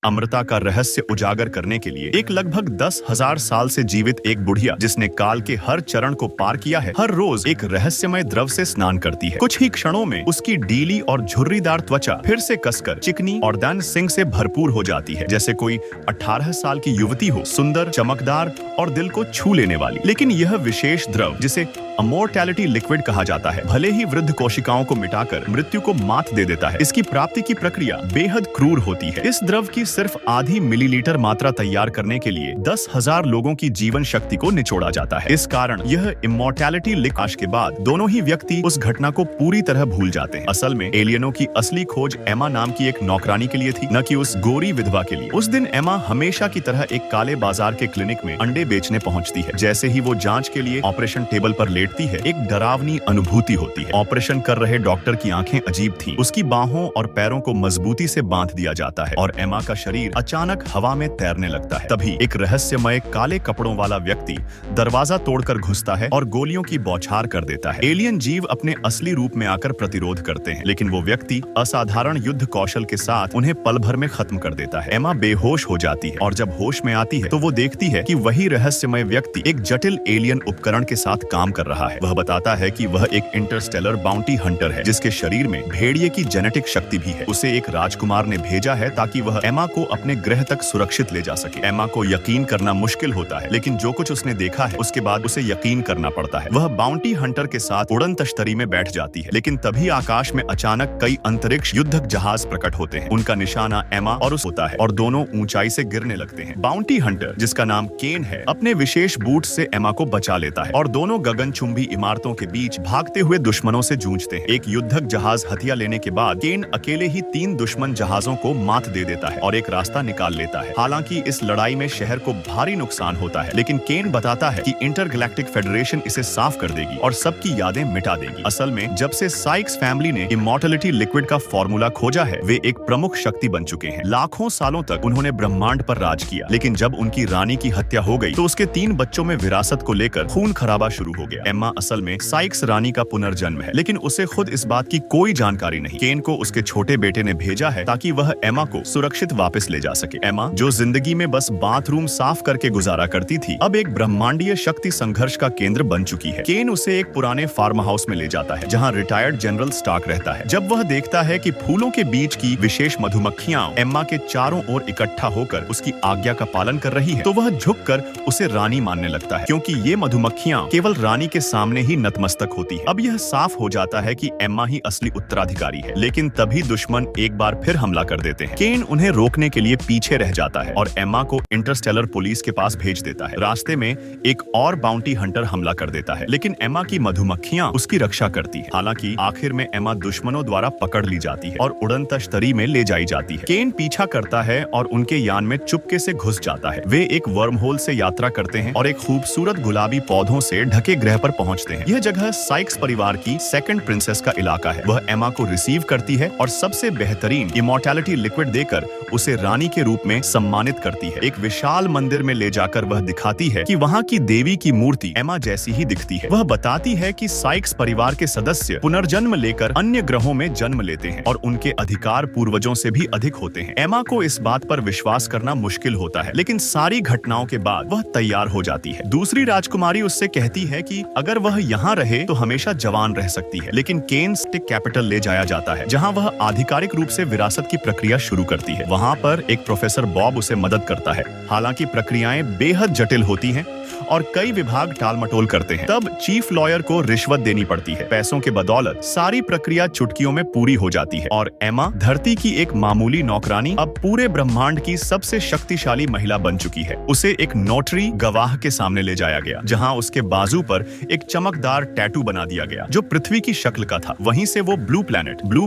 अमृता का रहस्य उजागर करने के लिए एक लगभग 10,000 साल से जीवित एक बुढ़िया जिसने काल के हर चरण को पार किया है, हर रोज एक रहस्यमय द्रव से स्नान करती है। कुछ ही क्षणों में उसकी डीली और झुर्रीदार त्वचा फिर से कसकर चिकनी और दान सिंह से भरपूर हो जाती है, जैसे कोई 18 साल की युवती हो, सुंदर, चमकदार और दिल को छू लेने वाली। लेकिन यह विशेष द्रव, जिसे अमोर्टैलिटी लिक्विड कहा जाता है, भले ही वृद्ध कोशिकाओं को मिटाकर मृत्यु को मात दे देता है, इसकी प्राप्ति की प्रक्रिया बेहद क्रूर होती है। इस द्रव की सिर्फ आधी मिलीलीटर मात्रा तैयार करने के लिए 10,000 लोगों की जीवन शक्ति को निचोड़ा जाता है। इस कारण यह इमोर्टैलिटी लिक्विड के बाद दोनों ही व्यक्ति उस घटना को पूरी तरह भूल जाते हैं। असल में एलियनों की असली खोज एमा नाम की एक नौकरानी के लिए थी, न कि उस गोरी विधवा के लिए। उस दिन एमा हमेशा की तरह एक काले बाजार के क्लिनिक में अंडे बेचने पहुंचती है। जैसे ही वो जांच के लिए ऑपरेशन टेबल पर लेटती है, एक डरावनी अनुभूति होती है। ऑपरेशन कर रहे डॉक्टर की आंखें अजीब थीं। उसकी बाहों और पैरों को मजबूती से बांध दिया जाता है और एमा का शरीर अचानक हवा में तैरने लगता है। तभी एक रहस्यमय काले कपड़ों वाला व्यक्ति दरवाजा तोड़कर घुसता है और गोलियों की बौछार कर देता है। एलियन जीव अपने असली रूप में आकर प्रतिरोध करते हैं, लेकिन वो व्यक्ति असाधारण युद्ध कौशल के साथ उन्हें पल भर में खत्म कर देता है। एमा बेहोश हो जाती है और जब होश में आती है तो वो देखती है कि वही रहस्यमय व्यक्ति एक जटिल एलियन उपकरण के साथ काम कर रहा है। वह बताता है कि वह एक इंटरस्टेलर बाउंटी हंटर है, जिसके शरीर में भेड़िए की जेनेटिक शक्ति भी है। उसे एक राजकुमार ने भेजा है ताकि वह एमा को अपने ग्रह तक सुरक्षित ले जा सके। एमा को यकीन करना मुश्किल होता है, लेकिन जो कुछ उसने देखा है उसके बाद उसे यकीन करना पड़ता है। वह बाउंटी हंटर के साथ उड़न तश्तरी में बैठ जाती है, लेकिन तभी आकाश में अचानक कई अंतरिक्ष युद्धक जहाज प्रकट होते हैं। उनका निशाना एमा और उस होता है और दोनों ऊंचाई से गिरने लगते हैं। बाउंटी हंटर, जिसका नाम केन है, अपने विशेष बूट से एमा को बचा लेता है और दोनों गगनचुंबी इमारतों के बीच भागते हुए दुश्मनों से जूझते हैं। एक युद्धक जहाज हथिया लेने के बाद केन अकेले ही 3 दुश्मन जहाजों को मात दे देता है और एक रास्ता निकाल लेता है। हालांकि इस लड़ाई में शहर को भारी नुकसान होता है, लेकिन केन बताता है कि इंटरगैलेक्टिक फेडरेशन इसे साफ कर देगी और सबकी यादें मिटा देगी। असल में जब से साइक्स फैमिली ने इमॉर्टलिटी लिक्विड का फॉर्मूला खोजा है, वे एक प्रमुख शक्ति बन चुके हैं। लाखों सालों तक उन्होंने ब्रह्मांड पर राज किया, लेकिन जब उनकी रानी की हत्या हो गई तो उसके 3 बच्चों में विरासत को लेकर खून खराबा शुरू हो गया। एम्मा असल में साइक्स रानी का पुनर्जन्म है, लेकिन उसे खुद इस बात की कोई जानकारी नहीं। केन को उसके छोटे बेटे ने भेजा है ताकि वह एम्मा को सुरक्षित वापस ले जा सके। एम्मा, जो जिंदगी में बस बाथरूम साफ करके गुजारा करती थी, अब एक ब्रह्मांडीय शक्ति संघर्ष का केंद्र बन चुकी है। केन उसे एक पुराने फार्म हाउस में ले जाता है, जहाँ रिटायर्ड जनरल स्टार्क रहता है। जब वह देखता है कि फूलों के बीच की विशेष मधुमक्खियां एम्मा के चारों ओर इकट्ठा होकर उसकी आज्ञा का पालन कर रही है, तो वह झुककर उसे रानी मानने लगता है, क्योंकि ये मधुमक्खियां केवल रानी के सामने ही नतमस्तक होती है। अब यह साफ हो जाता है कि एम्मा ही असली उत्तराधिकारी है, लेकिन तभी दुश्मन एक बार फिर हमला कर देते हैं। केन उन्हें रोकने के लिए पीछे रह जाता है और एम्मा को इंटरस्टेलर पुलिस के पास भेज देता है। रास्ते में एक और बाउंटी हंटर हमला कर देता है, लेकिन एम्मा की मधुमक्खियां उसकी रक्षा करती है। हालांकि आखिर में एम्मा दुश्मनों द्वारा पकड़ ली जाती है और उड़न तश्तरी में ले जाई जाती है। केन पीछा करता है और उनके यान में चुपके से घुस जाता है। वे एक वर्म होल से यात्रा करते हैं और एक खूबसूरत गुलाबी पौधों से ढके ग्रह पर पहुंचते हैं। यह जगह साइक्स परिवार की सेकंड प्रिंसेस का इलाका है। वह एम्मा को रिसीव करती है और सबसे बेहतरीन इमॉर्टैलिटी लिक्विड देकर उसे रानी के रूप में सम्मानित करती है। एक विशाल मंदिर में ले जाकर वह दिखाती है कि वहाँ की देवी की मूर्ति एम्मा जैसी ही दिखती है। वह बताती है कि साइक्स परिवार के सदस्य पुनर्जन्म लेकर अन्य ग्रहों में जन्म लेते हैं और उनके अधिकार पूर्वजों से भी अधिक होते हैं। एम्मा को इस बात पर विश्वास करना मुश्किल होता है, लेकिन सारी घटनाओं के बाद वह तैयार हो जाती है। दूसरी राजकुमारी उससे कहती है कि अगर वह यहाँ रहे तो हमेशा जवान रह सकती है, लेकिन केन स्टिक कैपिटल ले जाया जाता है, जहाँ वह आधिकारिक रूप से विरासत की प्रक्रिया शुरू करती है। वहाँ पर एक प्रोफेसर बॉब उसे मदद करता है। हालांकि प्रक्रियाएं बेहद जटिल होती हैं और कई विभाग टालमटोल करते हैं। तब चीफ लॉयर को रिश्वत देनी पड़ती है। पैसों के बदौलत सारी प्रक्रिया चुटकियों में पूरी हो जाती है और एम्मा, धरती की एक मामूली नौकरानी, अब पूरे ब्रह्मांड की सबसे शक्तिशाली महिला बन चुकी है। उसे एक नोटरी गवाह के सामने ले जाया गया, जहां उसके बाजू पर एक चमकदार टैटू बना दिया गया जो पृथ्वी की शक्ल का था। वहीं से वो ब्लू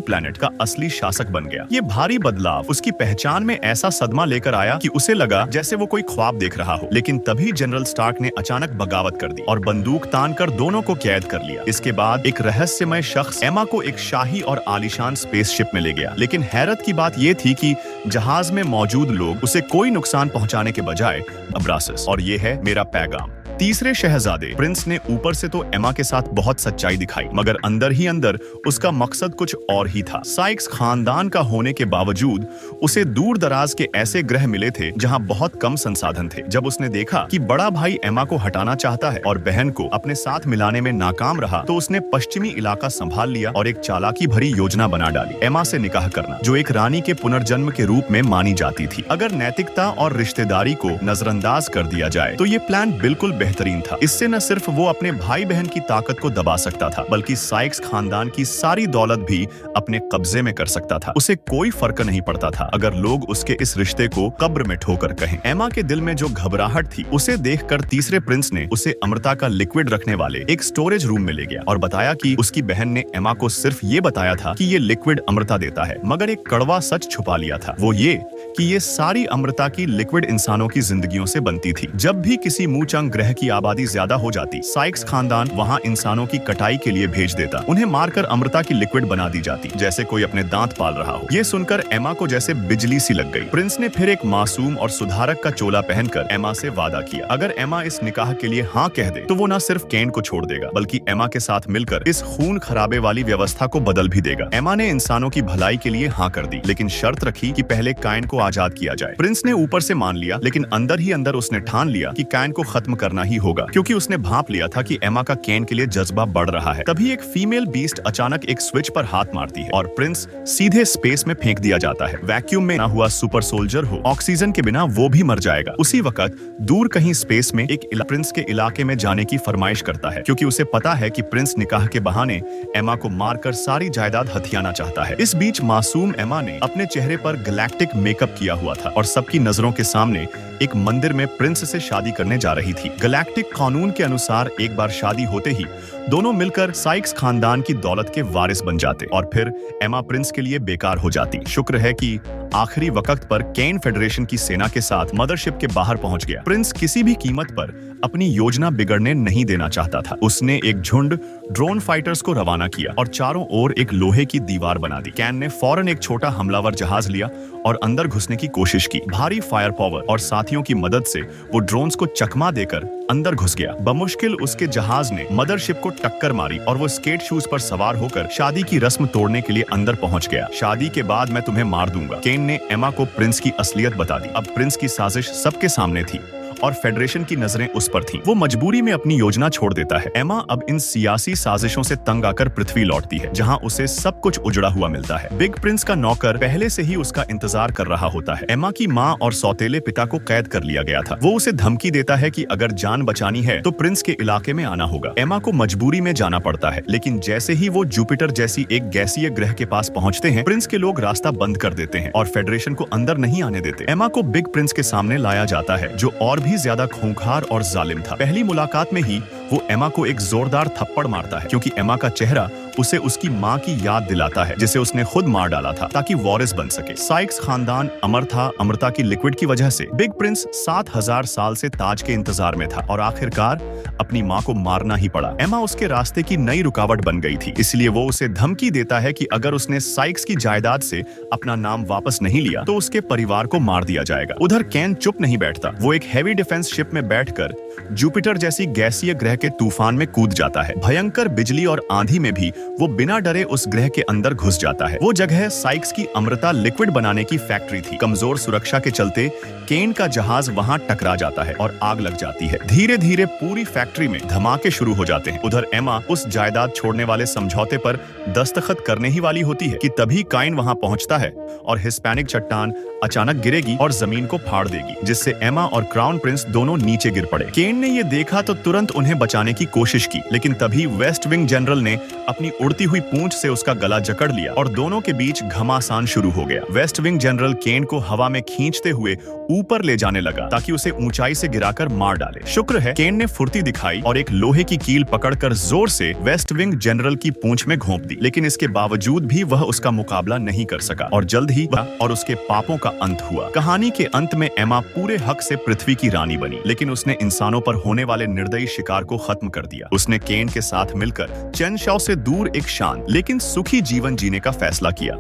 प्लैनेट का असली शासक बन गया। ये भारी बदलाव उसकी पहचान में ऐसा सदमा लेकर आया कि उसे लगा जैसे वो कोई ख्वाब देख रहा हो। लेकिन तभी जनरल स्टार्क ने अचानक बगावत कर दी और बंदूक तान कर दोनों को कैद कर लिया। इसके बाद एक रहस्यमय शख्स एम्मा को एक शाही और आलीशान स्पेसशिप में ले गया। लेकिन हैरत की बात यह थी कि जहाज में मौजूद लोग उसे कोई नुकसान पहुंचाने के बजाय अब्रासस, और ये है मेरा पैगाम। तीसरे शहजादे प्रिंस ने ऊपर से तो एमा के साथ बहुत सच्चाई दिखाई, मगर अंदर ही अंदर उसका मकसद कुछ और ही था। साइक्स खानदान का होने के बावजूद उसे दूर दराज के ऐसे ग्रह मिले थे जहां बहुत कम संसाधन थे। जब उसने देखा कि बड़ा भाई एमा को हटाना चाहता है और बहन को अपने साथ मिलाने में नाकाम रहा, तो उसने पश्चिमी इलाका संभाल लिया और एक चालाकी भरी योजना बना डाली, एमा से निकाह करना, जो एक रानी के पुनर्जन्म के रूप में मानी जाती थी। अगर नैतिकता और रिश्तेदारी को नजरअंदाज कर दिया जाए तो ये प्लान बिल्कुल बेहतरीन था। इससे न सिर्फ वो अपने भाई बहन की ताकत को दबा सकता था, बल्कि साइक्स खानदान की सारी दौलत भी अपने कब्जे में कर सकता था। उसे कोई फर्क नहीं पड़ता था अगर लोग उसके इस रिश्ते को कब्र में ठोकर कहें। एमा के दिल में जो घबराहट थी उसे देखकर तीसरे प्रिंस ने उसे अमृता का लिक्विड रखने वाले एक स्टोरेज रूम में ले गया और बताया कि उसकी बहन ने एमा को सिर्फ ये बताया था कि ये लिक्विड अमृता देता है, मगर एक कड़वा सच छुपा लिया था। वो ये कि ये सारी अमृता की लिक्विड इंसानों की जिंदगियों से बनती थी। जब भी किसी मूचंग ग्रह की आबादी ज्यादा हो जाती, साइक्स खानदान वहाँ इंसानों की कटाई के लिए भेज देता। उन्हें मारकर अमृता की लिक्विड बना दी जाती, जैसे कोई अपने दांत पाल रहा हो। ये सुनकर एमा को जैसे बिजली सी लग गई। प्रिंस ने फिर एक मासूम और सुधारक का चोला पहनकर एमा से वादा किया, अगर एमा इस निकाह के लिए हाँ कह दे तो वो न सिर्फ केन को छोड़ देगा, बल्कि एमा के साथ मिलकर इस खून खराबे वाली व्यवस्था को बदल भी देगा। एमा ने इंसानों की भलाई के लिए हाँ कर दी, लेकिन शर्त रखी कि पहले काइन को आजाद किया जाए। प्रिंस ने ऊपर से मान लिया, लेकिन अंदर ही अंदर उसने ठान लिया कि काइन को खत्म करना ही होगा, क्योंकि उसने भांप लिया था कि एमा का केन के लिए जज्बा बढ़ रहा है। तभी एक फीमेल बीस्ट अचानक एक स्विच पर हाथ मारती है और प्रिंस सीधे स्पेस में फेंक दिया जाता है। वैक्यूम में ना हुआ सुपर सोल्जर हो, ऑक्सीजन के बिना वो भी मर जाएगा। उसी वक्त दूर कहीं स्पेस में एक प्रिंस के इलाके में जाने की फरमाइश करता है, क्योंकि उसे पता है कि प्रिंस निकाह के बहाने एमा को मारकर सारी जायदाद हथियाना चाहता है। इस बीच मासूम एमा ने अपने चेहरे पर गैलेक्टिक मेकअप किया हुआ था और सबकी नजरों के सामने एक मंदिर में प्रिंस से शादी करने जा रही थी। गैलेक्टिक कानून के अनुसार एक बार शादी होते ही दोनों मिलकर साइक्स खानदान की दौलत के वारिस बन जाते और फिर एमा प्रिंस के लिए बेकार हो जाती। शुक्र है कि आखिरी वक्त पर केन फेडरेशन की सेना के साथ मदरशिप के बाहर पहुंच गया। प्रिंस किसी भी कीमत पर अपनी योजना बिगड़ने नहीं देना चाहता था। उसने एक झुंड ड्रोन फाइटर्स को रवाना किया और चारों ओर एक लोहे की दीवार बना दी। कैन ने फौरन एक छोटा हमलावर जहाज लिया और अंदर घुसने की कोशिश की। भारी फायर पावर और साथियों की मदद से वो ड्रोन्स को चकमा देकर अंदर घुस गया। बमुश्किल उसके जहाज ने मदरशिप को टक्कर मारी और वो स्केट शूज पर सवार होकर शादी की रस्म तोड़ने के लिए अंदर पहुंच गया। शादी के बाद मैं तुम्हें मार दूंगा। केन ने एमा को प्रिंस की असलियत बता दी। अब प्रिंस की साजिश सबके सामने थी और फेडरेशन की नजरें उस पर थीं। वो मजबूरी में अपनी योजना छोड़ देता है। एमा अब इन सियासी साजिशों से तंग आकर पृथ्वी लौटती है, जहां उसे सब कुछ उजड़ा हुआ मिलता है। बिग प्रिंस का नौकर पहले से ही उसका इंतजार कर रहा होता है। एमा की माँ और सौतेले पिता को कैद कर लिया गया था। वो उसे धमकी देता है कि अगर जान बचानी है तो प्रिंस के इलाके में आना होगा। एमा को मजबूरी में जाना पड़ता है, लेकिन जैसे ही वो जुपिटर जैसी एक गैसीय ग्रह के पास पहुंचते हैं, प्रिंस के लोग रास्ता बंद कर देते हैं और फेडरेशन को अंदर नहीं आने देते। एमा को बिग प्रिंस के सामने लाया जाता है, जो और भी ज्यादा खूंखार और जालिम था। पहली मुलाकात में ही वो एमा को एक जोरदार थप्पड़ मारता है, क्योंकि एमा का चेहरा उसे उसकी माँ की याद दिलाता है, जिसे उसने खुद मार डाला था ताकि वॉरिस बन सके। साइक्स खानदान अमर था अमृता की लिक्विड की वजह से। बिग प्रिंस 7000 साल से ताज के इंतजार में था और आखिरकार अपनी माँ को मारना ही पड़ा। एमा उसके रास्ते की नई रुकावट बन गई थी, इसलिए वो उसे धमकी देता है कि अगर उसने साइक्स की जायदाद से अपना नाम वापस नहीं लिया तो उसके परिवार को मार दिया जाएगा। उधर केन चुप नहीं बैठता। वो एक हैवी डिफेंस शिप में बैठकर जुपिटर जैसी गैसीय ग्रह के तूफान में कूद जाता है। भयंकर बिजली और आंधी में भी वो बिना डरे उस ग्रह के अंदर घुस जाता है। वो जगह साइक्स की अमृता लिक्विड बनाने की फैक्ट्री थी। कमजोर सुरक्षा के चलते केन का जहाज वहां टकरा जाता है और आग लग जाती है। धीरे धीरे पूरी फैक्ट्री में धमाके शुरू हो जाते हैं। उधर एमा उस जायदाद छोड़ने वाले समझौते पर दस्तखत करने ही वाली होती है कि तभी काइन वहां पहुंचता है और हिस्पैनिक चट्टान अचानक गिरेगी और जमीन को फाड़ देगी, जिससे एमा और क्राउन प्रिंस दोनों नीचे गिर पड़े। केन ने ये देखा तो तुरंत उन्हें बचाने की कोशिश की, लेकिन तभी वेस्ट विंग जनरल ने अपनी उड़ती हुई पूंछ से उसका गला जकड़ लिया और दोनों के बीच घमासान शुरू हो गया। वेस्ट विंग जनरल केन को हवा में खींचते हुए ऊपर ले जाने लगा ताकि उसे ऊंचाई से गिराकर मार डाले। शुक्र है केन ने फुर्ती दिखाई और एक लोहे की कील पकड़कर जोर से वेस्ट विंग जनरल की पूंछ में घोंप दी, लेकिन इसके बावजूद भी वह उसका मुकाबला नहीं कर सका और जल्द ही वह और उसके पापों का अंत हुआ। कहानी के अंत में एमा पूरे हक से पृथ्वी की रानी बनी, लेकिन उसने इंसानों पर होने वाले निर्दयी शिकार को खत्म कर दिया। उसने केन के साथ मिलकर चेन शाओ से दूर एक शांत लेकिन सुखी जीवन जीने का फैसला किया।